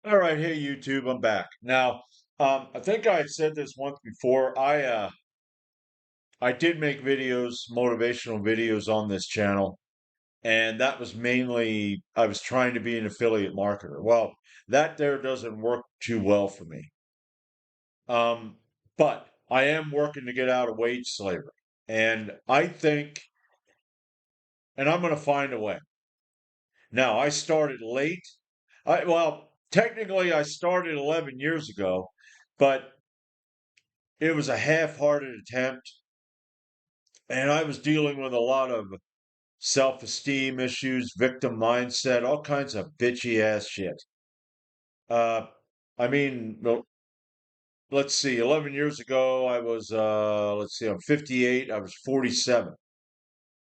All right, hey YouTube, I'm back. Now, I think I had said this once before. I did make videos, motivational videos on this channel, and that was mainly I was trying to be an affiliate marketer. Well, that there doesn't work too well for me. Um, but I am working to get out of wage slavery, and I think, and I'm going to find a way. Now, I started late. Technically, I started 11 years ago, but it was a half-hearted attempt, and I was dealing with a lot of self-esteem issues, victim mindset, all kinds of bitchy ass shit. Uh, I mean, let's see, 11 years ago, let's see, I'm 58, I was 47.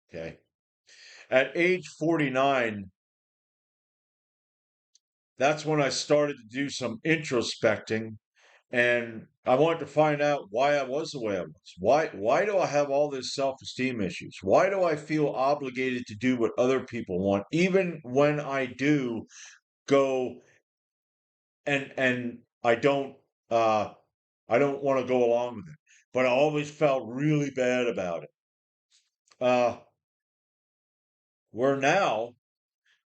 Okay. At age 49, that's when I started to do some introspecting, and I wanted to find out why I was the way I was. Why do I have all this self-esteem issues? Why do I feel obligated to do what other people want, even when I do go and uh I don't want to go along with it. But I always felt really bad about it. Uh where now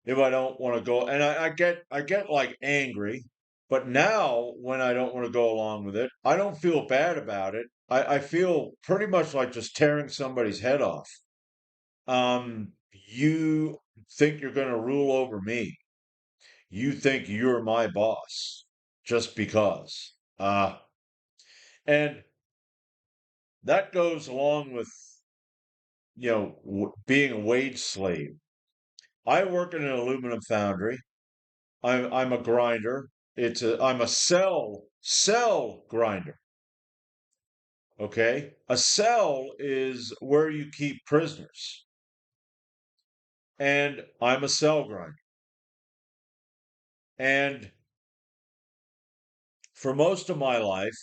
if I don't want to go, and I get like angry, but now when I don't want to go along with it, I don't feel bad about it. I feel pretty much like just tearing somebody's head off. You think you're going to rule over me. You think you're my boss just because. And that goes along with, being a wage slave. I work in an aluminum foundry. I'm a grinder. I'm a cell grinder. Okay, a cell is where you keep prisoners, and I'm a cell grinder. And for most of my life,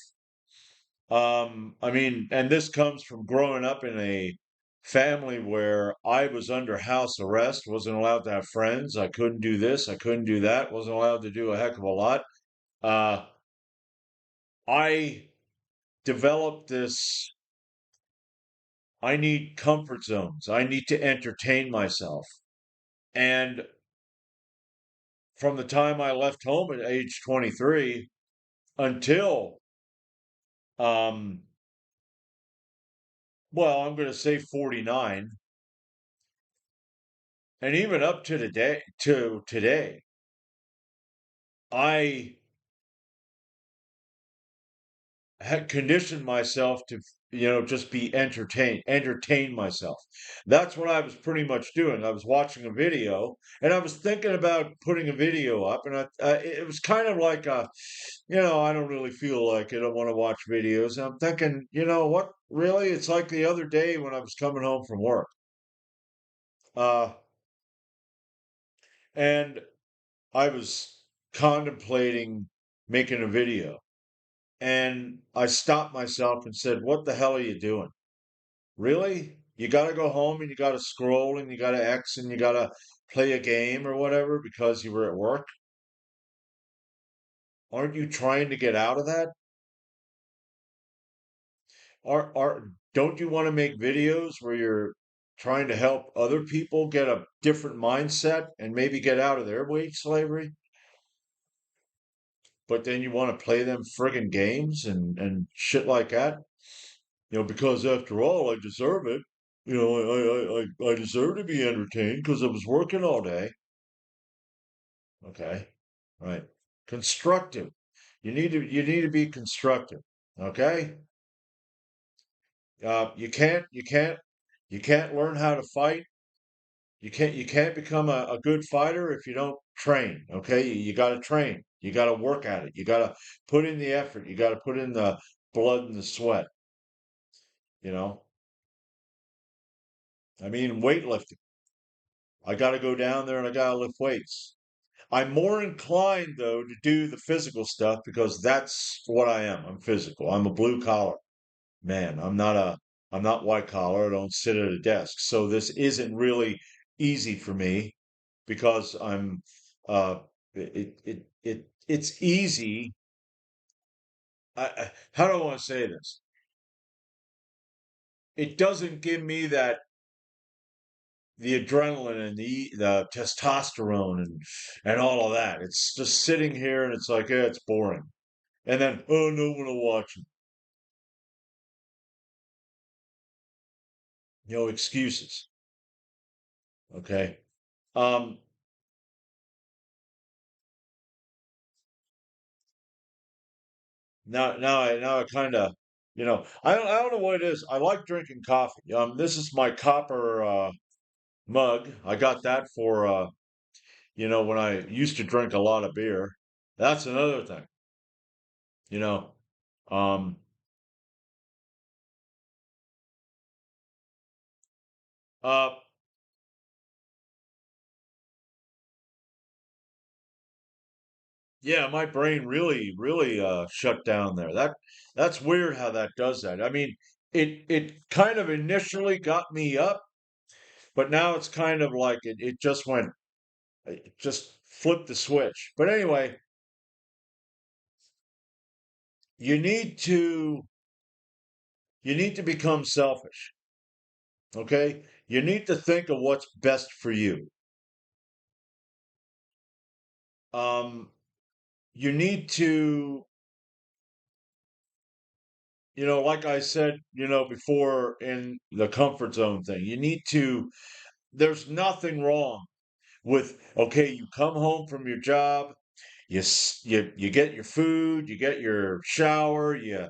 I mean, and this comes from growing up in a family where I was under house arrest, wasn't allowed to have friends. I couldn't do this, I couldn't do that, wasn't allowed to do a heck of a lot. Uh, I developed this. I need comfort zones. I need to entertain myself. And from the time I left home at age 23 until, um, I'm going to say 49, and even up to today, I had conditioned myself to, just be entertain myself. That's what I was pretty much doing. I was watching a video, and I was thinking about putting a video up, and it was kind of like I don't really feel like it. I want to watch videos. And I'm thinking, you know what? Really, it's like the other day when I was coming home from work, uh, and I was contemplating making a video, and I stopped myself and said, "What the hell are you doing?" Really? You got to go home and you got to scroll and you got to X and you got to play a game or whatever because you were at work? Aren't you trying to get out of that? Don't you want to make videos where you're trying to help other people get a different mindset and maybe get out of their wage slavery? But then you want to play them friggin' games and shit like that? Because after all, I deserve it. I deserve to be entertained because I was working all day. Okay. Right. Constructive. You need to be constructive. Okay? You can't learn how to fight. You can't become a good fighter if you don't train. Okay? You got to train. You got to work at it. You got to put in the effort. You got to put in the blood and the sweat, you know? I mean, weightlifting. I got to go down there and I got to lift weights. I'm more inclined though to do the physical stuff because that's what I am. I'm physical. I'm a blue collar man. I'm not white collar. I don't sit at a desk. So this isn't really easy for me because I'm uh it it's easy. How do I want to say this? It doesn't give me that the adrenaline and the testosterone and all of that. It's just sitting here and it's like, yeah, it's boring. And then, oh, no one will watch it. Excuses. Okay. Um, now I kind of, I don't know what it is. I like drinking coffee. This is my copper mug. I got that for when I used to drink a lot of beer. That's another thing. You know, um, uh, yeah, my brain really shut down there. That's weird how that does that. I mean, it kind of initially got me up, but now it's kind of like it just went, it just flipped the switch. But anyway, you need to you need to become selfish, okay? You need to think of what's best for you. Um, you need to, like I said, before in the comfort zone thing, there's nothing wrong with, okay, you come home from your job, you get your food, you get your shower, you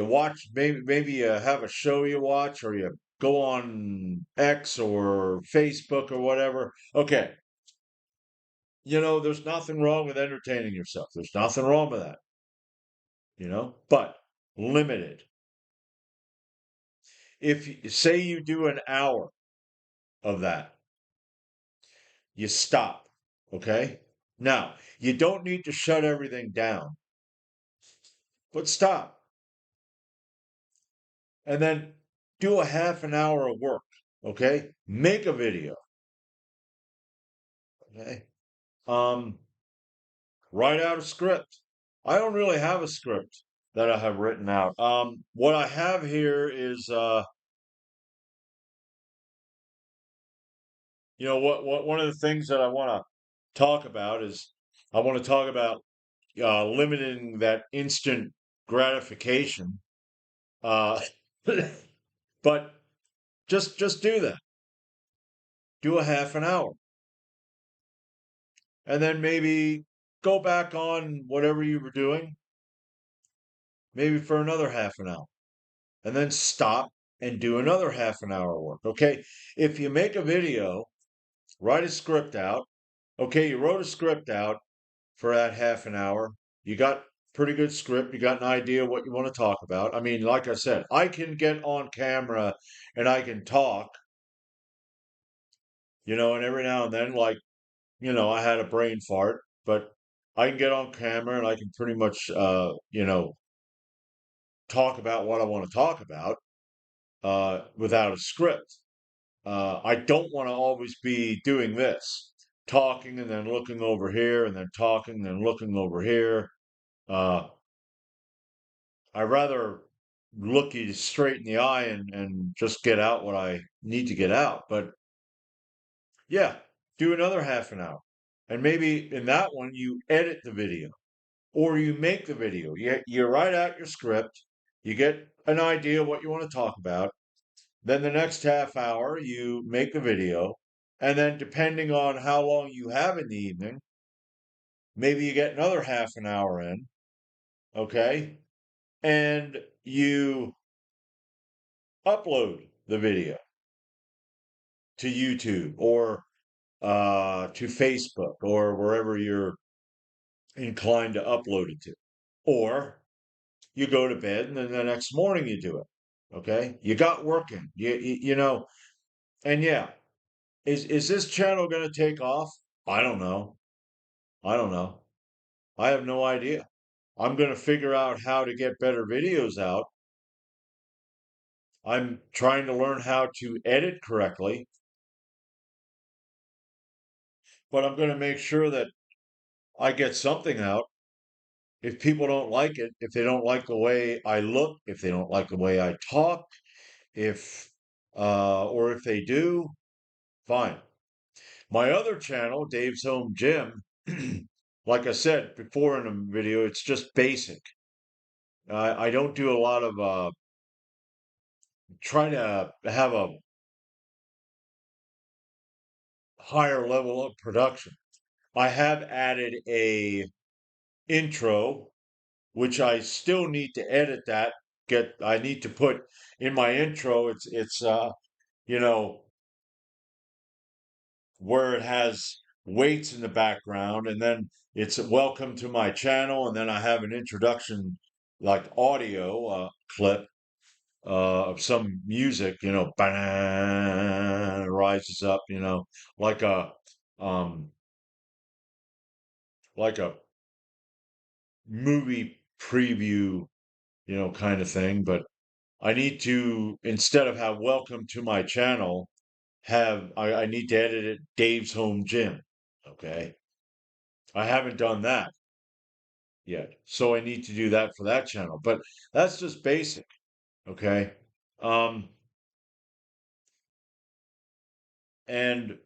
watch, maybe you have a show you watch, or you go on X or Facebook or whatever. Okay, there's nothing wrong with entertaining yourself. There's nothing wrong with that, but limited. If say you do an hour of that, you stop. Okay. Now, you don't need to shut everything down, but stop. And then do a half an hour of work. Okay. Make a video. Okay. Um, Write out a script. I don't really have a script that I have written out. What I have here is, what one of the things that I want to talk about is I want to talk about limiting that instant gratification. Uh, but just do that. Do a half an hour, and then maybe go back on whatever you were doing, maybe for another half an hour, and then stop and do another half an hour work. Okay, if you make a video, write a script out. Okay, you wrote a script out for that half an hour. You got pretty good script. You got an idea what you want to talk about. I mean, like I said, I can get on camera and I can talk, and every now and then, like, I had a brain fart, but I can get on camera and I can pretty much, talk about what I want to talk about without a script. I don't want to always be doing this, talking and then looking over here and then talking and looking over here. Uh, I rather look you straight in the eye and just get out what I need to get out. But yeah, do another half an hour. And maybe in that one, you edit the video or you make the video. You write out your script, you get an idea what you want to talk about. Then the next half hour, you make the video. And then, depending on how long you have in the evening, maybe you get another half an hour in. Okay. And you upload the video to YouTube or to Facebook or wherever you're inclined to upload it to. Or you go to bed and then the next morning you do it. Okay. You got working. And yeah, is this channel going to take off? I don't know. I don't know. I have no idea. I'm going to figure out how to get better videos out. I'm trying to learn how to edit correctly, but I'm going to make sure that I get something out. If people don't like it, if they don't like the way I look, if they don't like the way I talk, if or if they do, fine. My other channel, Dave's Home Gym, like I said before in the video, it's just basic. I don't do a lot of trying to have a higher level of production. I have added a intro, which I still need to edit that. I need to put in my intro. It's you know where it has weights in the background, and then it's welcome to my channel, and then I have an introduction like audio clip of some music, rises up, like a um like a movie preview, kind of thing. But I need to, instead of have welcome to my channel, I need to edit it Dave's Home Gym. Okay. I haven't done that yet. So I need to do that for that channel. But that's just basic. Okay. Um, and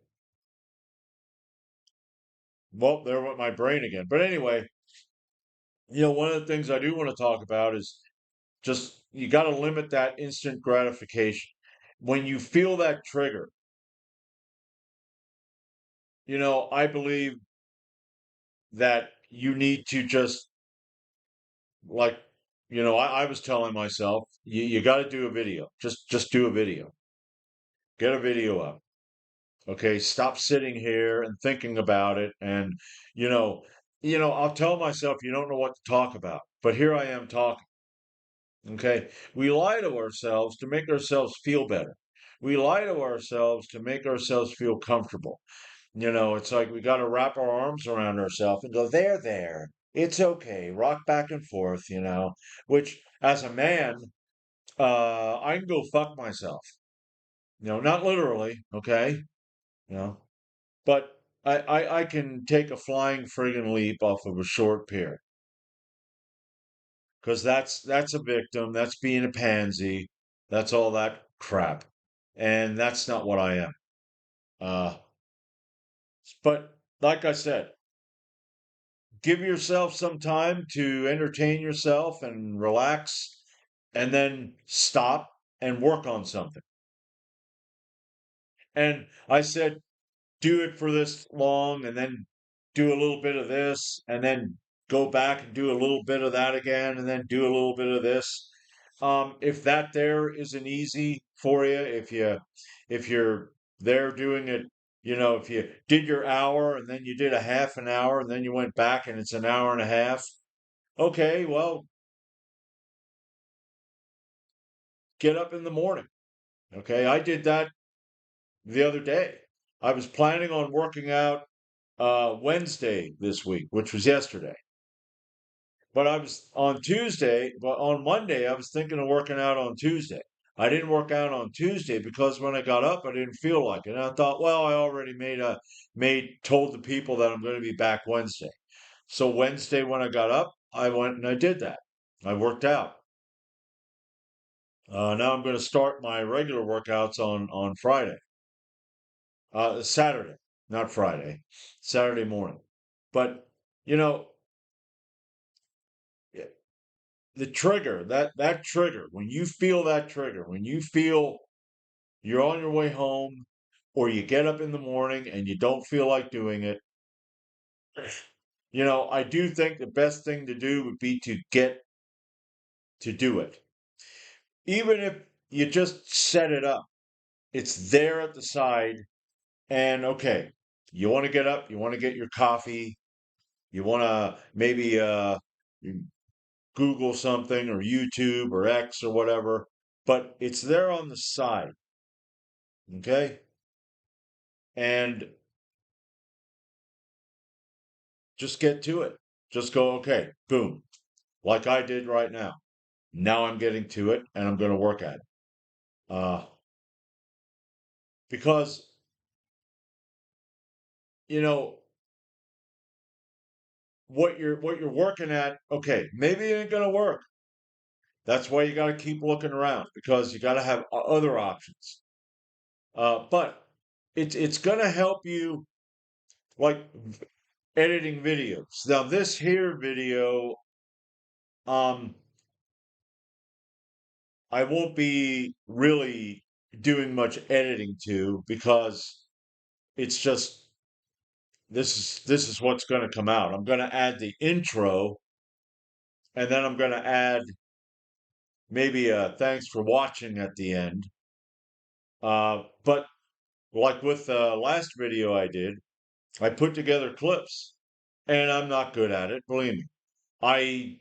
well, there went my brain again. But anyway, one of the things I do want to talk about is just you got to limit that instant gratification. When you feel that trigger, I believe that you need to just like, I was telling myself, you got to do a video. Just do a video. Get a video up. Okay, stop sitting here and thinking about it. And you know, I'll tell myself you don't know what to talk about, but here I am talking. Okay, we lie to ourselves to make ourselves feel better. We lie to ourselves to make ourselves feel comfortable. It's like we got to wrap our arms around ourselves and go, there. It's okay. Rock back and forth, which as a man, I can go fuck myself. Not literally, okay? You know, but I can take a flying friggin' leap off of a short pier because that's a victim. That's being a pansy. That's all that crap. And that's not what I am. Uh, but like I said, give yourself some time to entertain yourself and relax, and then stop and work on something. And I said, do it for this long, and then do a little bit of this, and then go back and do a little bit of that again, and then do a little bit of this. If that there isn't easy for you, if you're there doing it, if you did your hour and then you did a half an hour and then you went back and it's an hour and a half, okay, well, get up in the morning. Okay, I did that the other day. I was planning on working out Wednesday this week, which was yesterday. But I was on Tuesday, but on Monday, I was thinking of working out on Tuesday. I didn't work out on Tuesday because when I got up, I didn't feel like it. And I thought, well, I already told the people that I'm going to be back Wednesday. So Wednesday, when I got up, I went and I did that. I worked out. Now I'm going to start my regular workouts on Friday, Saturday, not Friday, Saturday morning. But you know, the trigger, that trigger, when you feel that trigger, when you feel you're on your way home, or you get up in the morning and you don't feel like doing it, I do think the best thing to do would be to get to do it, even if you just set it up. It's there at the side. And okay, you want to get up, you want to get your coffee, you want to maybe Google something or YouTube or X or whatever, but it's there on the side, okay? And just get to it. Just go, okay, boom, like I did right now. Now I'm getting to it and I'm going to work at it. Uh, because, you know, what you're working at, okay, maybe it ain't gonna work. That's why you got to keep looking around because you got to have other options. But it's gonna help you like editing videos. Now this here video, um, I won't be really doing much editing to because it's just this is what's going to come out. I'm going to add the intro and then I'm going to add maybe a thanks for watching at the end. But like with the last video I did, I put together clips and I'm not good at it, believe me. I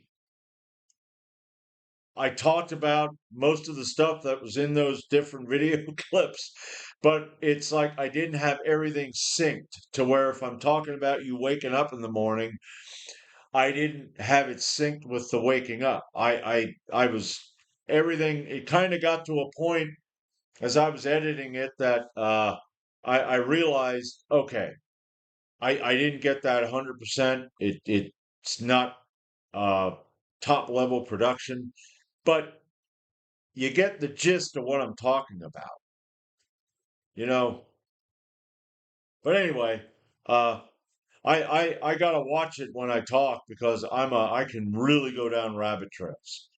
I talked about most of the stuff that was in those different video clips, but it's like I didn't have everything synced to where if I'm talking about you waking up in the morning, I didn't have it synced with the waking up. I was everything. It kind of got to a point as I was editing it that I realized, okay, I didn't get that 100%. It's not uh, top level production, but you get the gist of what I'm talking about, you know. But anyway, uh, I gotta watch it when I talk because I can really go down rabbit trails.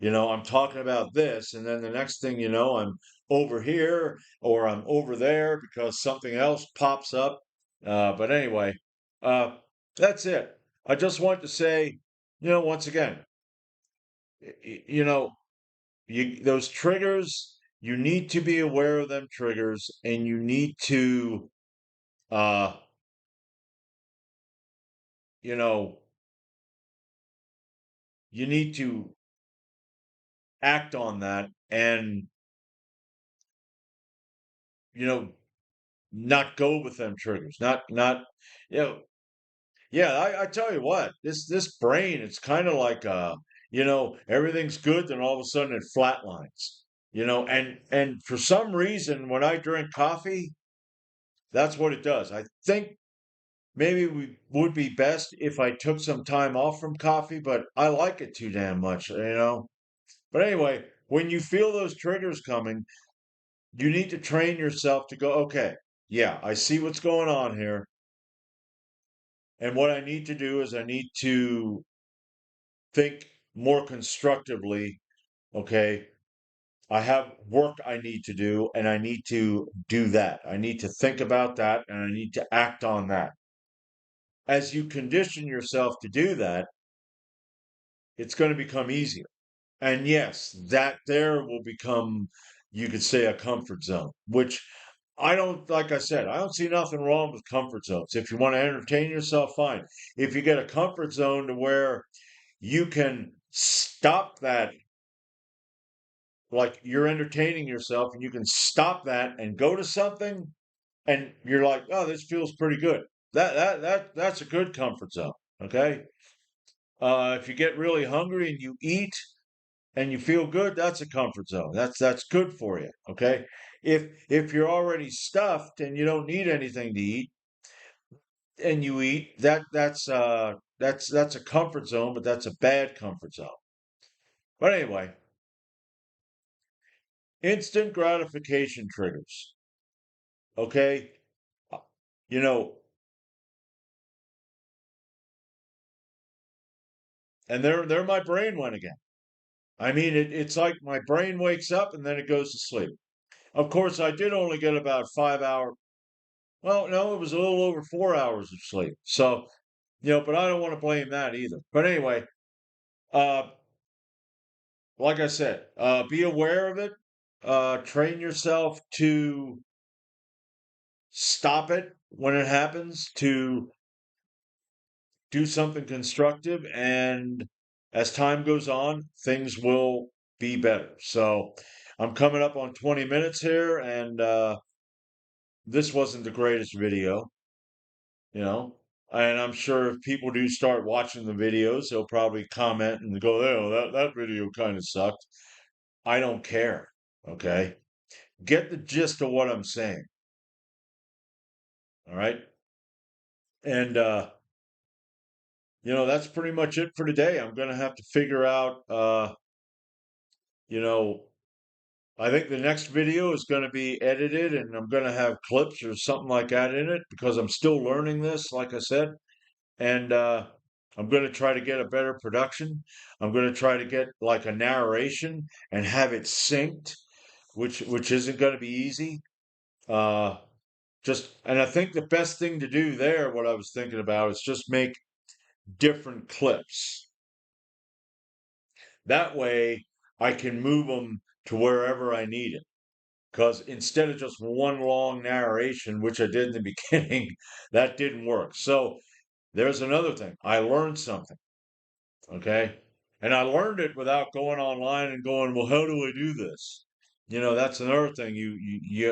You know, I'm talking about this, and then the next thing you know, I'm over here or I'm over there because something else pops up. But anyway, uh, that's it. I just want to say, once again, you know, those triggers, you need to be aware of them triggers, and you need to, uh, you know, you need to act on that and you know not go with them triggers not you know yeah I tell you what this brain it's kind of like everything's good then all of a sudden it flatlines and for some reason when I drink coffee that's what it does. I think maybe we would be best if I took some time off from coffee, but I like it too damn much. But anyway, when you feel those triggers coming, you need to train yourself to go, okay, yeah, I see what's going on here. And what I need to do is I need to think more constructively. Okay, I have work I need to do, and I need to do that. I need to think about that, and I need to act on that. As you condition yourself to do that, it's going to become easier. And yes, that there will become, you could say, a comfort zone, which I don't, like I said, I don't see nothing wrong with comfort zones. If you want to entertain yourself, fine. If you get a comfort zone to where you can stop that, like you're entertaining yourself and you can stop that and go to something and you're like, oh, this feels pretty good. That's a good comfort zone. Okay. If you get really hungry and you eat, and you feel good, that's a comfort zone. That's good for you. Okay. If you're already stuffed and you don't need anything to eat and you eat, that's a comfort zone, but that's a bad comfort zone. But anyway, instant gratification triggers. Okay. Uh, You know, and there my brain went again. I mean, it's like my brain wakes up and then it goes to sleep. Of course, I did only get about 5 hour. Well, no, it was a little over 4 hours of sleep. So, but I don't want to blame that either. But anyway, uh, like I said, be aware of it. Train yourself to stop it when it happens, to do something constructive. And as time goes on, things will be better. So I'm coming up on 20 minutes here, and this wasn't the greatest video, you know. And I'm sure if people do start watching the videos, they'll probably comment and go, "Oh, that video kind of sucked." I don't care. Okay, get the gist of what I'm saying. All right, and that's pretty much it for today. I'm going to have to figure out, you know, I think the next video is going to be edited and I'm going to have clips or something like that in it because I'm still learning this, like I said. And I'm going to try to get a better production. I'm going to try to get like a narration and have it synced, which isn't going to be easy. Uh, and I think the best thing to do there, what I was thinking about, is just make different clips. That way, I can move them to wherever I need it. Because instead of just one long narration, which I did in the beginning, that didn't work. So there's another thing. I learned something. Okay. And I learned it without going online and going, well, how do I do this? That's another thing.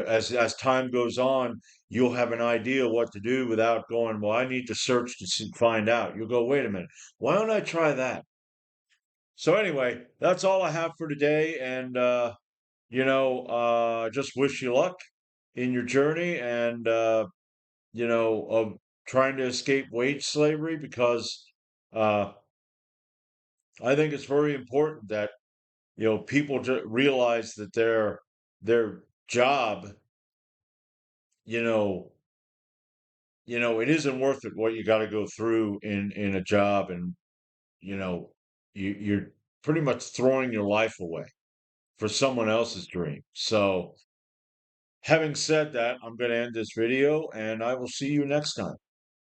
As time goes on, you'll have an idea what to do without going, well, I need to search to find out. You'll go, wait a minute, why don't I try that? So anyway, that's all I have for today. And, just wish you luck in your journey and, of trying to escape wage slavery because, uh, I think it's very important that people realize that their job, you know, it isn't worth it what you got to go through in a job, and you know, you're pretty much throwing your life away for someone else's dream. So, having said that, I'm going to end this video, and I will see you next time.